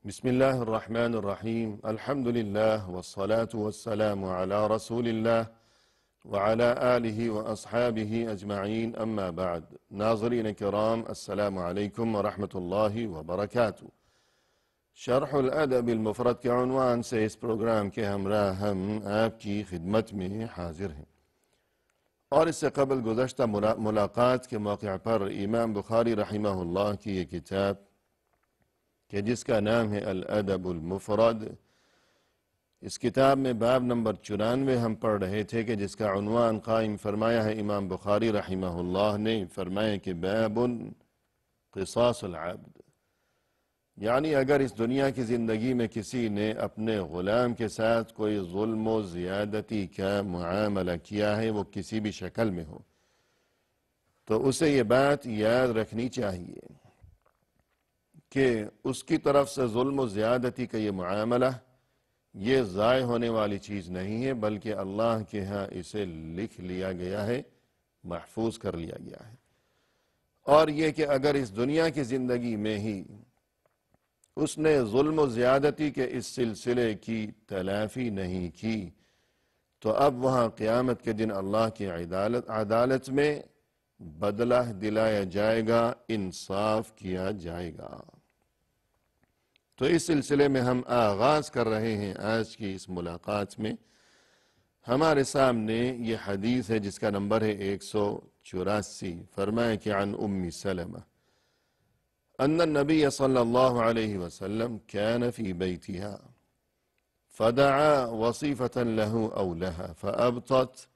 بسم الله الرحمن الرحيم الحمد لله والصلاة والسلام على رسول الله وعلى آله وأصحابه أجمعين أما بعد ناظرین کرام السلام علیکم ورحمۃ اللہ وبرکاتہ۔ شرح الادب المفرد کے عنوان سے اس پروگرام کے ہمراہ ہم آپ کی خدمت میں حاضر ہیں، اور اس سے قبل گزشتہ ملاقات کے موقع پر امام بخاری رحمہ اللہ کی یہ کتاب کہ جس کا نام ہے الادب المفرد، اس کتاب میں باب نمبر 94 ہم پڑھ رہے تھے کہ جس کا عنوان قائم فرمایا ہے امام بخاری رحمہ اللہ نے، فرمایا کہ باب قصاص العبد، یعنی اگر اس دنیا کی زندگی میں کسی نے اپنے غلام کے ساتھ کوئی ظلم و زیادتی کا معاملہ کیا ہے، وہ کسی بھی شکل میں ہو، تو اسے یہ بات یاد رکھنی چاہیے کہ اس کی طرف سے ظلم و زیادتی کا یہ معاملہ یہ ضائع ہونے والی چیز نہیں ہے، بلکہ اللہ کے ہاں اسے لکھ لیا گیا ہے، محفوظ کر لیا گیا ہے۔ اور یہ کہ اگر اس دنیا کی زندگی میں ہی اس نے ظلم و زیادتی کے اس سلسلے کی تلافی نہیں کی، تو اب وہاں قیامت کے دن اللہ کی عدالت میں بدلہ دلایا جائے گا، انصاف کیا جائے گا۔ تو اس سلسلے میں ہم آغاز کر رہے ہیں آج کی اس ملاقات میں۔ ہمارے سامنے یہ حدیث ہے جس کا نمبر ہے 184، فرمایا کہ عن ام سلمہ ان النبی صلی اللہ علیہ وسلم كان في بيتها فدعا وصيفة له أو لها فأبطت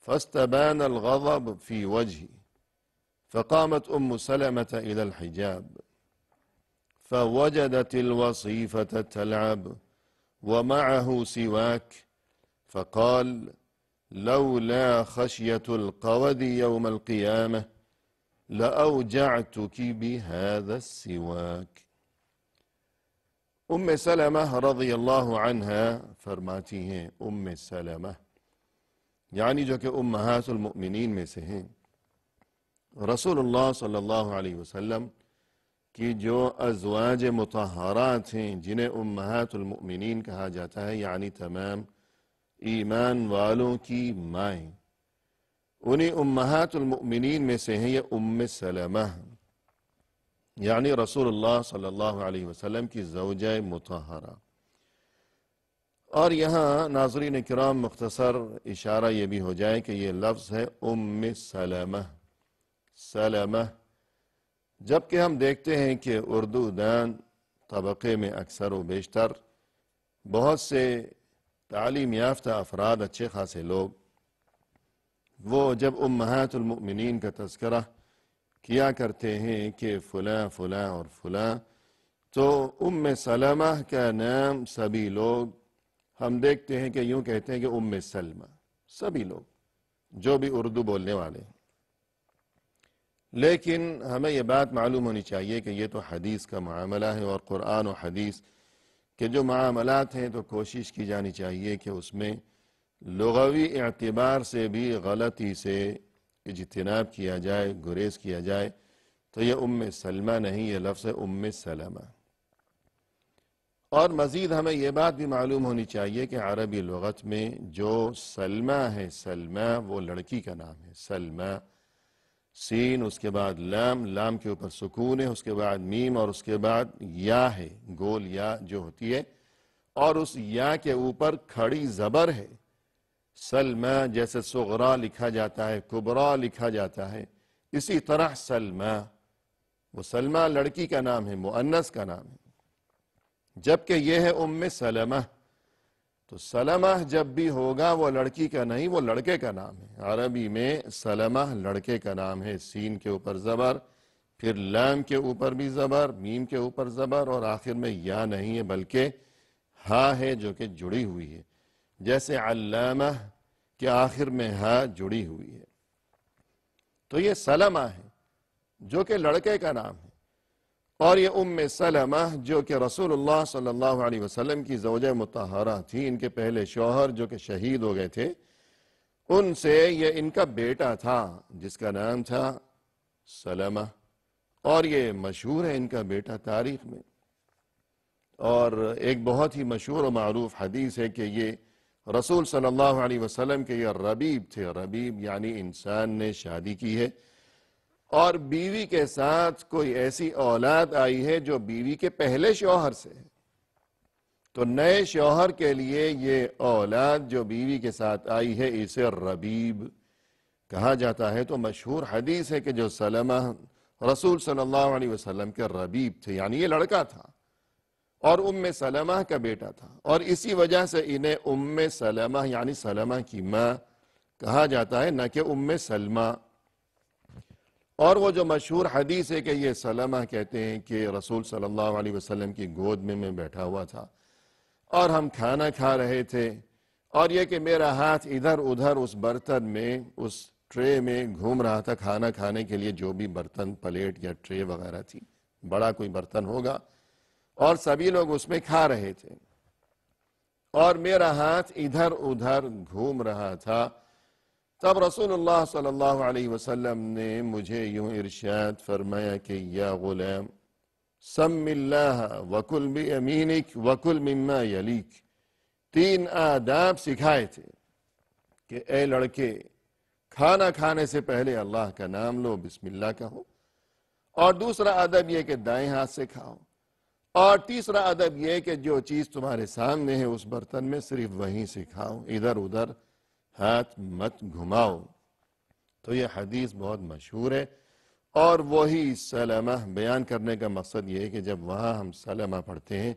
فاستبان الغضب في وجهه، فقامت ام سلمة إلى الحجاب فوجدت الوصيفة تلعب ومعه سواك، فقال لولا خشية القود يوم القيامة لأوجعتك بهذا السواك۔ ام سلمہ رضی اللہ عنہا فرماتی ہیں، ام سلمہ یعنی جو کہ امہات المؤمنین میں سے ہیں، رسول اللہ صلی اللہ علیہ وسلم کی جو ازواج مطہرات ہیں جنہیں امہات المؤمنین کہا جاتا ہے، یعنی تمام ایمان والوں کی مائیں، انہی امہات المؤمنین میں سے ہیں یہ ام سلمہ، یعنی رسول اللہ صلی اللہ علیہ وسلم کی زوجہ مطہرہ۔ اور یہاں ناظرین کرام مختصر اشارہ یہ بھی ہو جائے کہ یہ لفظ ہے ام سلمہ، سلمہ، جبکہ ہم دیکھتے ہیں کہ اردو دان طبقے میں اکثر و بیشتر بہت سے تعلیم یافتہ افراد، اچھے خاصے لوگ، وہ جب امہات المؤمنین کا تذکرہ کیا کرتے ہیں کہ فلاں فلاں اور فلاں، تو ام سلمہ کا نام سبھی لوگ ہم دیکھتے ہیں کہ یوں کہتے ہیں کہ ام سلمہ، سبھی لوگ جو بھی اردو بولنے والے ہیں۔ لیکن ہمیں یہ بات معلوم ہونی چاہیے کہ یہ تو حدیث کا معاملہ ہے، اور قرآن و حدیث کے جو معاملات ہیں تو کوشش کی جانی چاہیے کہ اس میں لغوی اعتبار سے بھی غلطی سے اجتناب کیا جائے، گریز کیا جائے۔ تو یہ ام سلمہ نہیں، یہ لفظ ہے ام سلمہ۔ اور مزید ہمیں یہ بات بھی معلوم ہونی چاہیے کہ عربی لغت میں جو سلمہ ہے، سلمہ وہ لڑکی کا نام ہے، سلمہ، سین، اس کے بعد لام، لام کے اوپر سکون ہے، اس کے بعد میم، اور اس کے بعد یا ہے، گول یا جو ہوتی ہے، اور اس یا کے اوپر کھڑی زبر ہے۔ سلمہ جیسے صغرا لکھا جاتا ہے، کبرا لکھا جاتا ہے، اسی طرح سلمہ، وہ سلمہ لڑکی کا نام ہے، مؤنث کا نام ہے، جبکہ یہ ہے ام سلمہ۔ تو سلمہ جب بھی ہوگا وہ لڑکی کا نہیں، وہ لڑکے کا نام ہے۔ عربی میں سلمہ لڑکے کا نام ہے، سین کے اوپر زبر، پھر لام کے اوپر بھی زبر، میم کے اوپر زبر، اور آخر میں یا نہیں ہے بلکہ ہا ہے جو کہ جڑی ہوئی ہے، جیسے علامہ کے آخر میں ہا جڑی ہوئی ہے۔ تو یہ سلمہ ہے جو کہ لڑکے کا نام ہے، اور یہ ام سلمہ جو کہ رسول اللہ صلی اللہ علیہ وسلم کی زوجہ مطہرہ تھی، ان کے پہلے شوہر جو کہ شہید ہو گئے تھے، ان سے یہ ان کا بیٹا تھا جس کا نام تھا سلمہ، اور یہ مشہور ہے ان کا بیٹا تاریخ میں۔ اور ایک بہت ہی مشہور و معروف حدیث ہے کہ یہ رسول صلی اللہ علیہ وسلم کے یہ ربیب تھے. ربیب یعنی انسان نے شادی کی ہے اور بیوی کے ساتھ کوئی ایسی اولاد آئی ہے جو بیوی کے پہلے شوہر سے ہے. تو نئے شوہر کے لیے یہ اولاد جو بیوی کے ساتھ آئی ہے اسے ربیب کہا جاتا ہے. تو مشہور حدیث ہے کہ جو سلمہ رسول صلی اللہ علیہ وسلم کے ربیب تھے، یعنی یہ لڑکا تھا اور ام سلمہ کا بیٹا تھا، اور اسی وجہ سے انہیں ام سلمہ یعنی سلمہ کی ماں کہا جاتا ہے، نہ کہ ام سلمہ. اور وہ جو مشہور حدیث ہے کہ یہ سلمہ کہتے ہیں کہ رسول صلی اللہ علیہ وسلم کی گود میں بیٹھا ہوا تھا اور ہم کھانا کھا رہے تھے، اور یہ کہ میرا ہاتھ ادھر ادھر اس برتن میں اس ٹرے میں گھوم رہا تھا کھانا کھانے کے لیے، جو بھی برتن پلیٹ یا ٹرے وغیرہ تھی، بڑا کوئی برتن ہوگا، اور سبھی لوگ اس میں کھا رہے تھے اور میرا ہاتھ ادھر ادھر گھوم رہا تھا. تب رسول اللہ صلی اللہ علیہ وسلم نے مجھے یوں ارشاد فرمایا کہ یا غلام سم اللہ وکل بیمینک وکل مما یلیک. 3 آداب سکھائے تھے کہ اے لڑکے، کھانا کھانے سے پہلے اللہ کا نام لو، بسم اللہ کہو، اور دوسرا ادب یہ کہ دائیں ہاتھ سے کھاؤ، اور تیسرا ادب یہ کہ جو چیز تمہارے سامنے ہے اس برتن میں صرف وہیں سے کھاؤ، ادھر ادھر ہاتھ مت گھماؤ. تو یہ حدیث بہت مشہور ہے، اور وہی سلمہ بیان کرنے کا مقصد یہ ہے کہ جب وہاں ہم سلمہ پڑھتے ہیں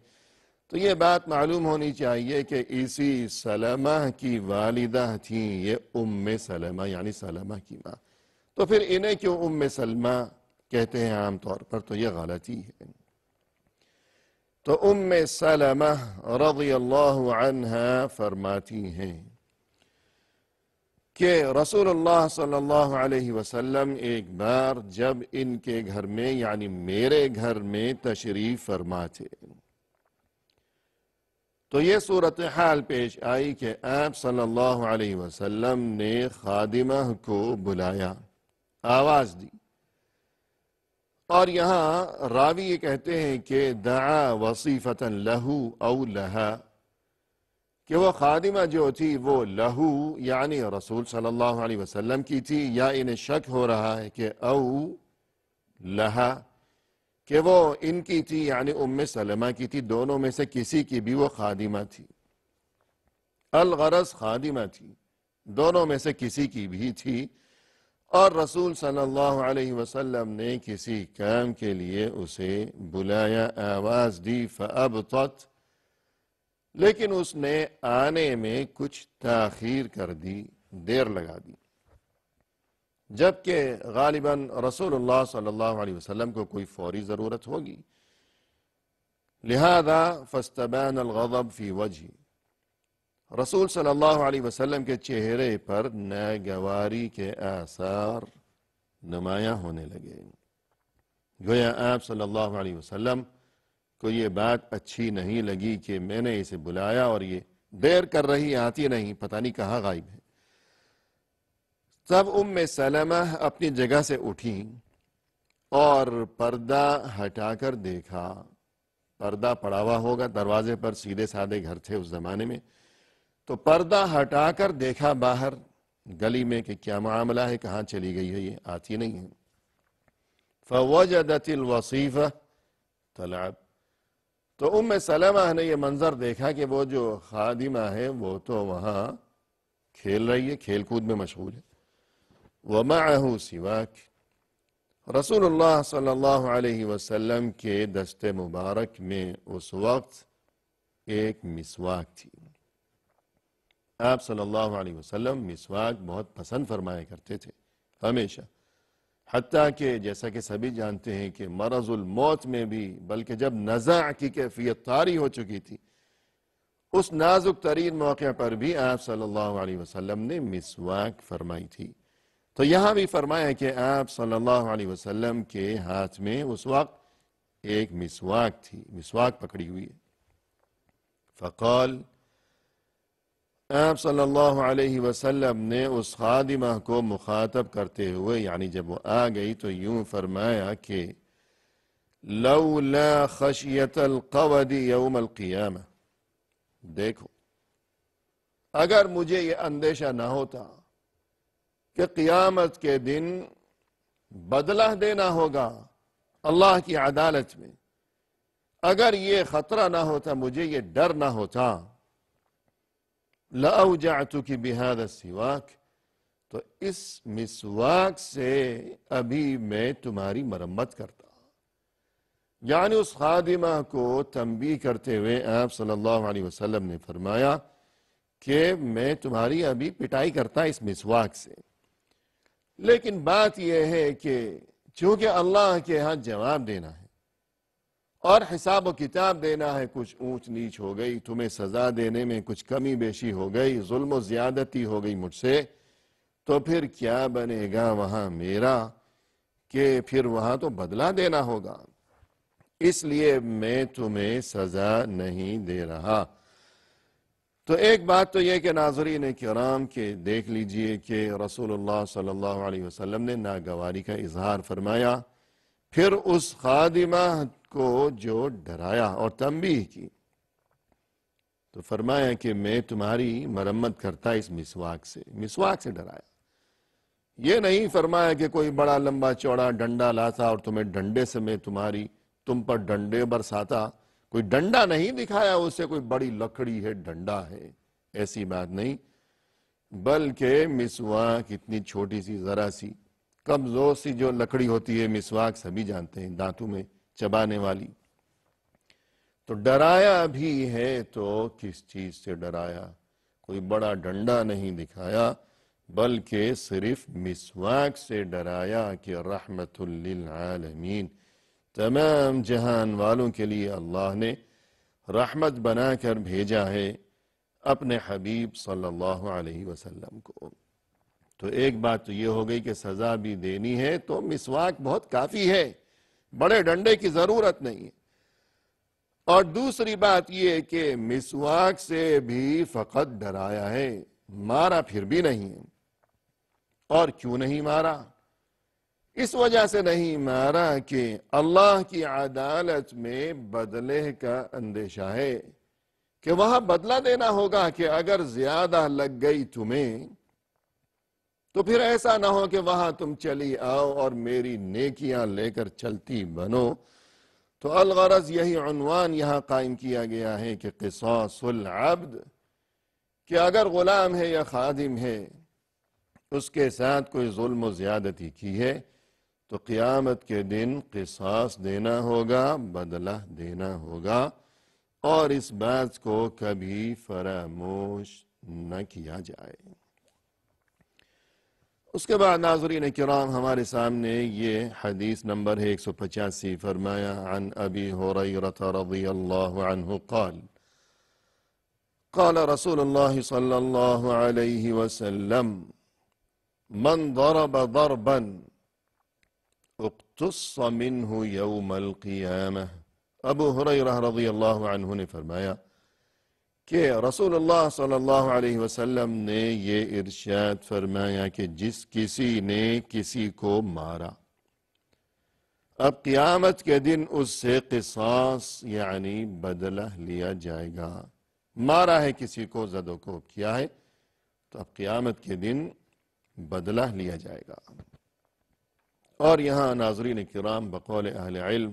تو یہ بات معلوم ہونی چاہیے کہ اسی سلمہ کی والدہ تھیں یہ ام سلمہ یعنی سلمہ کی ماں. تو پھر انہیں کیوں ام سلمہ کہتے ہیں عام طور پر؟ تو یہ غلطی ہے. تو ام سلمہ رضی اللہ عنہا فرماتی ہیں کہ رسول اللہ صلی اللہ علیہ وسلم ایک بار جب ان کے گھر میں یعنی میرے گھر میں تشریف فرما تھے تو یہ صورتحال پیش آئی کہ آپ صلی اللہ علیہ وسلم نے خادمہ کو بلایا، آواز دی، اور یہاں راوی یہ کہتے ہیں کہ دعا وصیفتا لہو او لہا، کہ وہ خادمہ جو تھی وہ لہو یعنی رسول صلی اللہ علیہ وسلم کی تھی، یا انہیں شک ہو رہا ہے کہ او لہا کہ وہ ان کی تھی یعنی ام سلمہ کی تھی، دونوں میں سے کسی کی بھی وہ خادمہ تھی. الغرض خادمہ تھی، دونوں میں سے کسی کی بھی تھی، اور رسول صلی اللہ علیہ وسلم نے کسی کام کے لیے اسے بلایا، آواز دی، فابطت، لیکن اس نے آنے میں کچھ تاخیر کر دی، دیر لگا دی، جبکہ غالباً رسول اللہ صلی اللہ علیہ وسلم کو کوئی فوری ضرورت ہوگی. لہذا فاستبان الغضب فی وجہی، رسول صلی اللہ علیہ وسلم کے چہرے پر ناگواری کے آثار نمایاں ہونے لگے. گویا آپ صلی اللہ علیہ وسلم کو یہ بات اچھی نہیں لگی کہ میں نے اسے بلایا اور یہ دیر کر رہی، آتی نہیں، پتہ نہیں کہاں غائب ہے. تب ام سلمہ اپنی جگہ سے اٹھیں اور پردہ ہٹا کر دیکھا، پردہ پڑا ہوا ہوگا دروازے پر، سیدھے سادے گھر تھے اس زمانے میں، تو پردہ ہٹا کر دیکھا باہر گلی میں کہ کیا معاملہ ہے، کہاں چلی گئی ہے، یہ آتی نہیں ہے. فوجدت الوصیفہ تلعب، تو ام سلمہ نے یہ منظر دیکھا کہ وہ جو خادمہ ہے وہ تو وہاں کھیل رہی ہے، کھیل کود میں مشغول ہے. ومعه سواک، رسول اللہ صلی اللہ علیہ وسلم کے دست مبارک میں اس وقت ایک مسواک تھی. آپ صلی اللہ علیہ وسلم مسواک بہت پسند فرمایا کرتے تھے ہمیشہ، حتیٰ کہ جیسا کہ سبھی جانتے ہیں کہ مرض الموت میں بھی، بلکہ جب نزع کی کیفیت طاری ہو چکی تھی، اس نازک ترین موقع پر بھی آپ صلی اللہ علیہ وسلم نے مسواک فرمائی تھی. تو یہاں بھی فرمایا کہ آپ صلی اللہ علیہ وسلم کے ہاتھ میں اس وقت ایک مسواک تھی، مسواک پکڑی ہوئی ہے. فقال، آپ صلی اللہ علیہ وسلم نے اس خادمہ کو مخاطب کرتے ہوئے، یعنی جب وہ آ گئی تو یوں فرمایا کہ لولا خشیت القود یوم القیامہ، دیکھو اگر مجھے یہ اندیشہ نہ ہوتا کہ قیامت کے دن بدلہ دینا ہوگا اللہ کی عدالت میں، اگر یہ خطرہ نہ ہوتا، مجھے یہ ڈر نہ ہوتا، لَأَوْجَعْتُكِ بِهَذَا السِّوَاكِ، تو اس مسواک سے ابھی میں تمہاری مرمت کرتا۔ یعنی اس خادمہ کو تنبیہ کرتے ہوئے آپ صلی اللہ علیہ وسلم نے فرمایا کہ میں تمہاری ابھی پٹائی کرتا اس مسواک سے۔ لیکن بات یہ ہے کہ چونکہ اللہ کے ہاں جواب دینا ہے اور حساب و کتاب دینا ہے، کچھ اونچ نیچ ہو گئی، تمہیں سزا دینے میں کچھ کمی بیشی ہو گئی، ظلم و زیادتی ہو گئی مجھ سے، تو پھر کیا بنے گا وہاں میرا کہ پھر وہاں تو بدلہ دینا ہوگا، اس لیے میں تمہیں سزا نہیں دے رہا۔ تو ایک بات تو یہ کہ ناظرین کرام کہ دیکھ لیجئے کہ رسول اللہ صلی اللہ علیہ وسلم نے ناگواری کا اظہار فرمایا، پھر اس خادمہ کو جو ڈرایا اور تنبیہ کی، تو فرمایا کہ میں تمہاری مرمت کرتا اس مسواک سے ڈرایا۔ یہ نہیں فرمایا کہ کوئی بڑا لمبا چوڑا ڈنڈا لاتا اور تمہیں ڈنڈے سے میں تم پر ڈنڈے برساتا، کوئی ڈنڈا نہیں دکھایا اسے، کوئی بڑی لکڑی ہے ڈنڈا ہے، ایسی بات نہیں، بلکہ مسواک اتنی چھوٹی سی ذرا سی کمزور سی جو لکڑی ہوتی ہے، مسواک سبھی جانتے ہیں دانتوں میں چبانے والی، تو ڈرایا بھی ہے تو کس چیز سے ڈرایا؟ کوئی بڑا ڈنڈا نہیں دکھایا، بلکہ صرف مسواک سے ڈرایا کہ رحمت للعالمین، تمام جہان والوں کے لیے اللہ نے رحمت بنا کر بھیجا ہے اپنے حبیب صلی اللہ علیہ وسلم کو۔ تو ایک بات تو یہ ہو گئی کہ سزا بھی دینی ہے تو مسواک بہت کافی ہے، بڑے ڈنڈے کی ضرورت نہیں ہے۔ اور دوسری بات یہ کہ مسواک سے بھی فقط ڈرایا ہے، مارا پھر بھی نہیں ہے۔ اور کیوں نہیں مارا؟ اس وجہ سے نہیں مارا کہ اللہ کی عدالت میں بدلے کا اندیشہ ہے کہ وہاں بدلہ دینا ہوگا، کہ اگر زیادہ لگ گئی تمہیں تو پھر ایسا نہ ہو کہ وہاں تم چلی آؤ اور میری نیکیاں لے کر چلتی بنو۔ تو الغرض یہی عنوان یہاں قائم کیا گیا ہے کہ قصاص العبد، کہ اگر غلام ہے یا خادم ہے اس کے ساتھ کوئی ظلم و زیادتی کی ہے تو قیامت کے دن قصاص دینا ہوگا، بدلہ دینا ہوگا، اور اس بات کو کبھی فراموش نہ کیا جائے۔ اس کے بعد ناظرین کرام ہمارے سامنے یہ حدیث نمبر ہے 185، فرمایا عن ابی ہریرہ رضی اللہ عنہ قال قال رسول اللہ صلی اللہ علیہ وسلم من ضرب ضربا اقتص منہ یوم القیامہ۔ ابو ہریرہ رضی اللہ عنہ نے فرمایا کہ رسول اللہ صلی اللہ علیہ وسلم نے یہ ارشاد فرمایا کہ جس کسی نے کسی کو مارا، اب قیامت کے دن اس سے قصاص یعنی بدلہ لیا جائے گا۔ مارا ہے کسی کو، زد و کوب کیا ہے، تو اب قیامت کے دن بدلہ لیا جائے گا۔ اور یہاں ناظرین کرام بقول اہل علم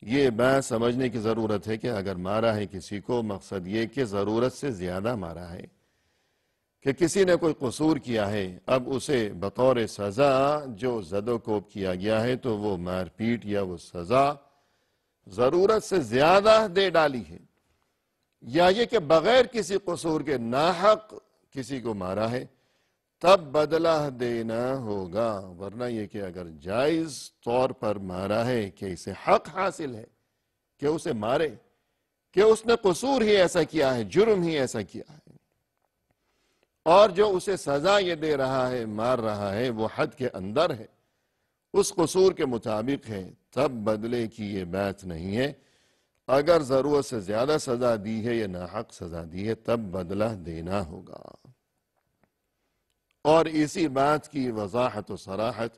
یہ بات سمجھنے کی ضرورت ہے کہ اگر مارا ہے کسی کو، مقصد یہ کہ ضرورت سے زیادہ مارا ہے، کہ کسی نے کوئی قصور کیا ہے، اب اسے بطور سزا جو زد و کوب کیا گیا ہے تو وہ مار پیٹ یا وہ سزا ضرورت سے زیادہ دے ڈالی ہے، یا یہ کہ بغیر کسی قصور کے ناحق کسی کو مارا ہے، تب بدلہ دینا ہوگا۔ ورنہ یہ کہ اگر جائز طور پر مارا ہے کہ اسے حق حاصل ہے کہ اسے مارے، کہ اس نے قصور ہی ایسا کیا ہے، جرم ہی ایسا کیا ہے، اور جو اسے سزا یہ دے رہا ہے، مار رہا ہے، وہ حد کے اندر ہے، اس قصور کے مطابق ہے، تب بدلے کی یہ بات نہیں ہے۔ اگر ضرورت سے زیادہ سزا دی ہے یا ناحق سزا دی ہے تب بدلہ دینا ہوگا۔ اور اسی بات کی وضاحت و صراحت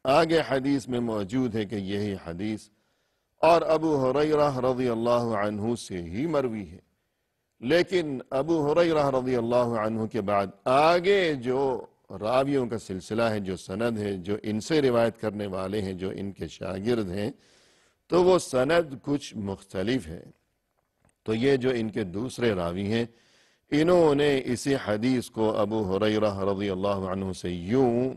آگے حدیث میں موجود ہے کہ یہی حدیث اور ابو ہریرہ رضی اللہ عنہ سے ہی مروی ہے، لیکن ابو ہریرہ رضی اللہ عنہ کے بعد آگے جو راویوں کا سلسلہ ہے، جو سند ہے، جو ان سے روایت کرنے والے ہیں، جو ان کے شاگرد ہیں، تو وہ سند کچھ مختلف ہے۔ تو یہ جو ان کے دوسرے راوی ہیں، انہوں نے اسی حدیث کو ابو ہریرہ رضی اللہ عنہ سے یوں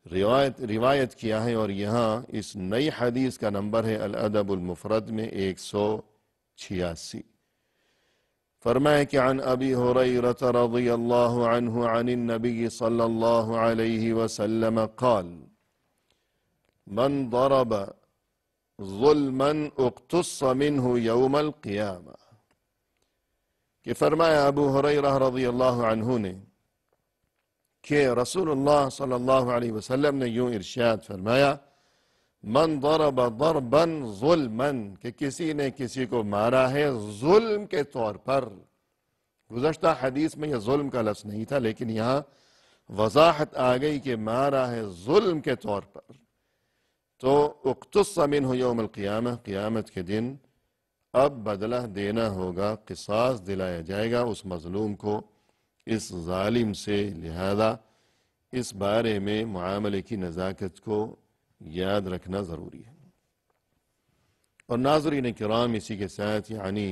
روایت کیا ہے، اور یہاں اس نئی حدیث کا نمبر ہے الادب المفرد میں 186۔ فرمائے کہ عن ابی ہریرہ رضی اللہ عنہ عن النبی صلی اللہ علیہ وسلم قال من ضرب ظلما اقتص منہ یوم القیامہ، کہ فرمایا ابو ہریرہ رضی اللہ عنہ نے کہ رسول اللہ صلی اللہ علیہ وسلم نے یوں ارشاد فرمایا، من ضرب ضربا ظلما، کہ کسی نے کسی کو مارا ہے ظلم کے طور پر۔ گزشتہ حدیث میں یہ ظلم کا لفظ نہیں تھا، لیکن یہاں وضاحت آ گئی کہ مارا ہے ظلم کے طور پر، تو اقتص منہ یوم القیامہ، قیامت کے دن اب بدلہ دینا ہوگا، قصاص دلایا جائے گا اس مظلوم کو، اس ظالم سے۔ لہذا اس بارے میں معاملے کی نزاکت کو یاد رکھنا ضروری ہے۔ اور ناظرین کرام، اسی کے ساتھ یعنی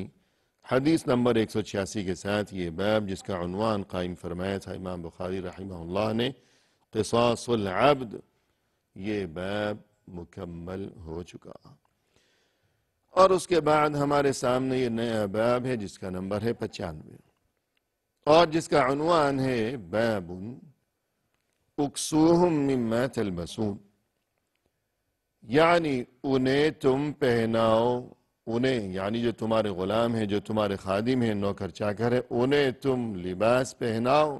حدیث نمبر 186 کے ساتھ یہ باب جس کا عنوان قائم فرمایا تھا امام بخاری رحمہ اللہ نے، قصاص العبد، یہ باب مکمل ہو چکا۔ اور اس کے بعد ہمارے سامنے یہ نیا باب ہے جس کا نمبر ہے 95، اور جس کا عنوان ہے باب اکسوہم مما تلبسون، یعنی انہیں تم پہناؤ، انہیں یعنی جو تمہارے غلام ہیں، جو تمہارے خادم ہیں، نوکر چاکر ہیں، انہیں تم لباس پہناؤ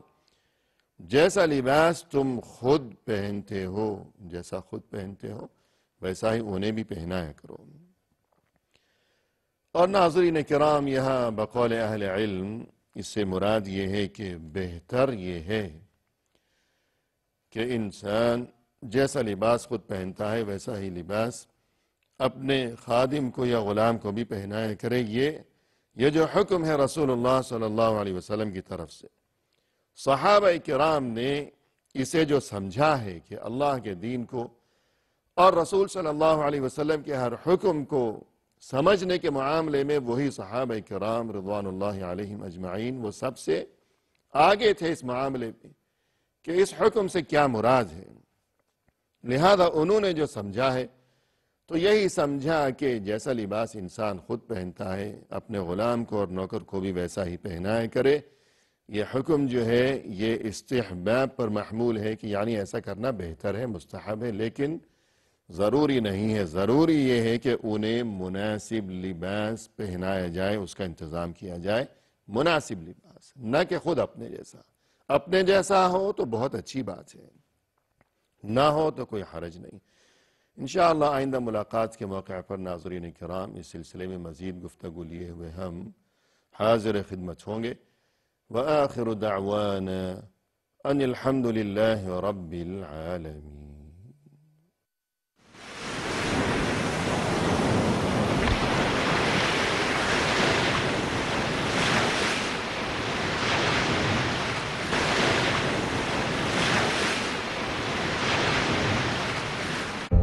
جیسا لباس تم خود پہنتے ہو، جیسا خود پہنتے ہو ویسا ہی انہیں بھی پہنایا کرو۔ اور ناظرین کرام، یہاں بقول اہل علم اس سے مراد یہ ہے کہ بہتر یہ ہے کہ انسان جیسا لباس خود پہنتا ہے ویسا ہی لباس اپنے خادم کو یا غلام کو بھی پہنایا کرے۔ یہ جو حکم ہے رسول اللہ صلی اللہ علیہ وسلم کی طرف سے، صحابہ کرام نے اسے جو سمجھا ہے کہ اللہ کے دین کو اور رسول صلی اللہ علیہ وسلم کے ہر حکم کو سمجھنے کے معاملے میں وہی صحابہ کرام رضوان اللہ علیہم اجمعین وہ سب سے آگے تھے اس معاملے میں کہ اس حکم سے کیا مراد ہے۔ لہذا انہوں نے جو سمجھا ہے تو یہی سمجھا کہ جیسا لباس انسان خود پہنتا ہے اپنے غلام کو اور نوکر کو بھی ویسا ہی پہنایا کرے۔ یہ حکم جو ہے یہ استحباب پر محمول ہے کہ یعنی ایسا کرنا بہتر ہے، مستحب ہے، لیکن ضروری نہیں ہے۔ ضروری یہ ہے کہ انہیں مناسب لباس پہنایا جائے، اس کا انتظام کیا جائے، مناسب لباس، نہ کہ خود اپنے جیسا۔ اپنے جیسا ہو تو بہت اچھی بات ہے، نہ ہو تو کوئی حرج نہیں۔ انشاءاللہ آئندہ ملاقات کے موقع پر ناظرین کرام اس سلسلے میں مزید گفتگو لیے ہوئے ہم حاضر خدمت ہوں گے۔ وآخر دعوانا ان الحمد للہ رب العالمین۔